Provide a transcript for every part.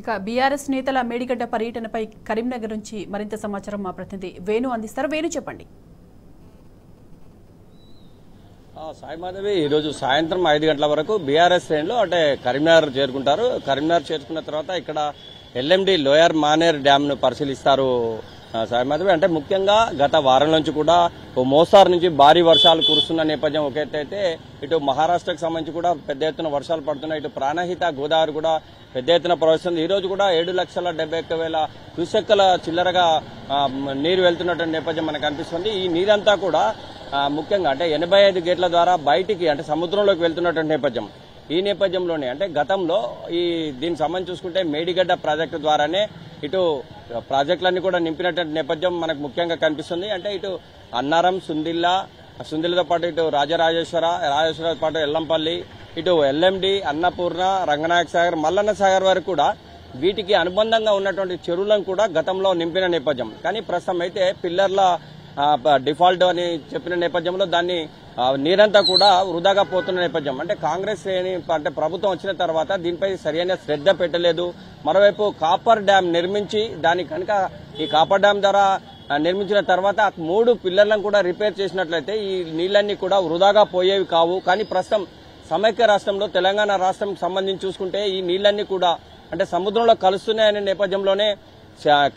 ఇక బీఆర్ఎస్ నేతల మేడిగడ్డ పర్యటనపై కరీంనగర్ నుంచి మరింత సమాచారం మా ప్రతినిధి వేణు అందిస్తారు. వేణు చెప్పండి. సాయి మాధవి ఈరోజు సాయంత్రం 5 గంటల వరకు బీఆర్ఎస్ శ్రేణులు అంటే కరీంనగర్ చేరుకుంటారు. కరీంనగర్ చేరుకున్న తర్వాత ఇక్కడ ఎల్ఎండి లోయర్ మానేర్ డ్యామ్ ను పరిశీలిస్తారు. సాయి మాధవి అంటే ముఖ్యంగా గత వారం నుంచి కూడా మోస్తారు నుంచి భారీ వర్షాలు కురుస్తున్న నేపథ్యం ఒక ఎత్తు అయితే ఇటు మహారాష్ట్రకు సంబంధించి కూడా పెద్ద ఎత్తున వర్షాలు పడుతున్నాయి. ఇటు ప్రాణహిత గోదావరి కూడా పెద్ద ఎత్తున ప్రవహిస్తుంది. ఈ రోజు కూడా 7,71,000 క్యూసెక్కుల చిల్లరగా నీరు వెళ్తున్నటువంటి నేపథ్యం మనకు కనిపిస్తుంది. ఈ నీరంతా కూడా ముఖ్యంగా అంటే 85 గేట్ల ద్వారా బయటికి అంటే సముద్రంలోకి వెళ్తున్నటువంటి నేపథ్యం. ఈ నేపథ్యంలోనే అంటే గతంలో దీనికి సంబంధించి చూసుకుంటే మేడిగడ్డ ప్రాజెక్టు ద్వారానే ఇటు ప్రాజెక్టులన్నీ కూడా నింపినటువంటి నేపథ్యం మనకు ముఖ్యంగా కనిపిస్తుంది. అంటే ఇటు అన్నారం, సుందిల్లతో పాటు ఇటు రాజరాజేశ్వర పాటు ఎల్లంపల్లి, ఇటు ఎల్ఎండి, అన్నపూర్ణ, రంగనాయక సాగర్, మల్లన్న సాగర్ వరకు కూడా వీటికి అనుబంధంగా ఉన్నటువంటి చెరువులను కూడా గతంలో నింపిన నేపథ్యం. కానీ ప్రస్తుతం అయితే పిల్లర్ల డిఫాల్ట్ అని చెప్పిన నేపథ్యంలో దాన్ని నీరంతా కూడా వృధాగా పోతున్న నేపథ్యం. అంటే కాంగ్రెస్ అంటే ప్రభుత్వం వచ్చిన తర్వాత దీనిపై సరైన శ్రద్ధ పెట్టలేదు. మరోవైపు కాపర్ డ్యామ్ నిర్మించి దాని కనుక ఈ కాపర్ డ్యామ్ ద్వారా నిర్మించిన తర్వాత 3 పిల్లర్లను కూడా రిపేర్ చేసినట్లయితే ఈ నీళ్లన్నీ కూడా వృధాగా పోయేవి కావు. కానీ ప్రస్తుతం సమైక్య రాష్ట్రంలో తెలంగాణ రాష్ట్రం సంబంధించి చూసుకుంటే ఈ నీళ్లన్నీ కూడా అంటే సముద్రంలో కలుస్తున్నాయనే నేపథ్యంలోనే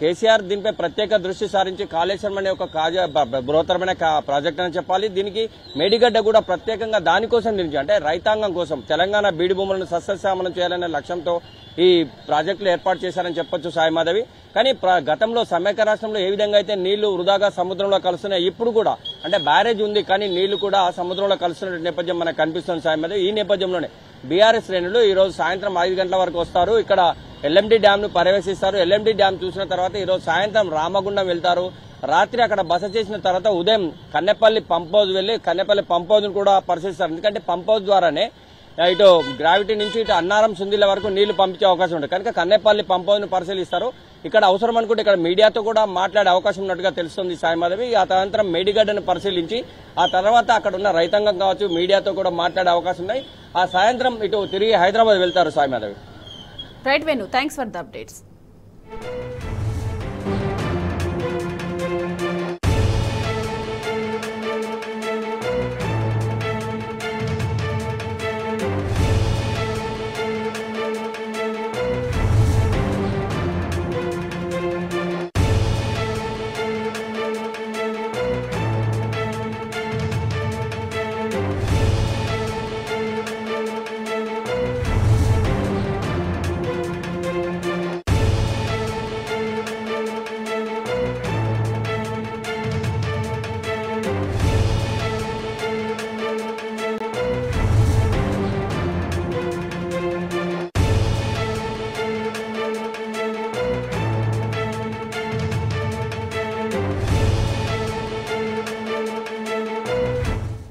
కేసీఆర్ దీనిపై ప్రత్యేక దృష్టి సారించి కాళేశ్వరం అనే ఒక బృహత్తరమైన ప్రాజెక్ట్ అని చెప్పాలి. దీనికి మేడిగడ్డ కూడా ప్రత్యేకంగా దానికోసం నిర్మించి అంటే రైతాంగం కోసం తెలంగాణ బీడు భూములను సస్యశ్యామలం చేయాలనే లక్ష్యంతో ఈ ప్రాజెక్టులు ఏర్పాటు చేశారని చెప్పొచ్చు సాయి మాధవి. కానీ గతంలో సమైక్య రాష్ట్రంలో ఏ విధంగా అయితే నీళ్లు వృధాగా సముద్రంలో కలుస్తున్నాయి, ఇప్పుడు కూడా అంటే బ్యారేజ్ ఉంది కానీ నీళ్లు కూడా సముద్రంలో కలుస్తున్న నేపథ్యం మనకు కనిపిస్తుంది సాయి మాధవి. ఈ నేపథ్యంలోనే బీఆర్ఎస్ శ్రేణులు ఈ రోజు సాయంత్రం 5 గంటల వరకు వస్తారు. ఇక్కడ ఎల్ఎండి డ్యామ్ ను పర్యవేశిస్తారు. ఎల్ఎండి డ్యామ్ చూసిన తర్వాత ఈ రోజు సాయంత్రం రామగుండం వెళ్తారు. రాత్రి అక్కడ బస చేసిన తర్వాత ఉదయం కన్నెపల్లి పంప్ హౌస్ వెళ్లి కన్నెపల్లి పంప్ హౌస్ ను కూడా పరిశీలిస్తారు. ఎందుకంటే పంప్ హౌస్ ద్వారానే ఇటు గ్రావిటీ నుంచి ఇటు అన్నారం, సుందిల్ల వరకు నీళ్లు పంపించే అవకాశం ఉంటుంది. కనుక కన్నెపల్లి పంప్ హౌస్ ను పరిశీలిస్తారు. ఇక్కడ అవసరం అనుకుంటే ఇక్కడ మీడియాతో కూడా మాట్లాడే అవకాశం ఉన్నట్టుగా తెలుస్తుంది సాయి మాధవి. ఆ తదనంతరం మేడిగడ్డను పరిశీలించి ఆ తర్వాత అక్కడ ఉన్న రైతాంగం కావచ్చు మీడియాతో కూడా మాట్లాడే అవకాశం ఉన్నాయి. ఆ సాయంత్రం ఇటు తిరిగి హైదరాబాద్ వెళ్తారు Sai Madhavi. Right Venu, thanks for the updates.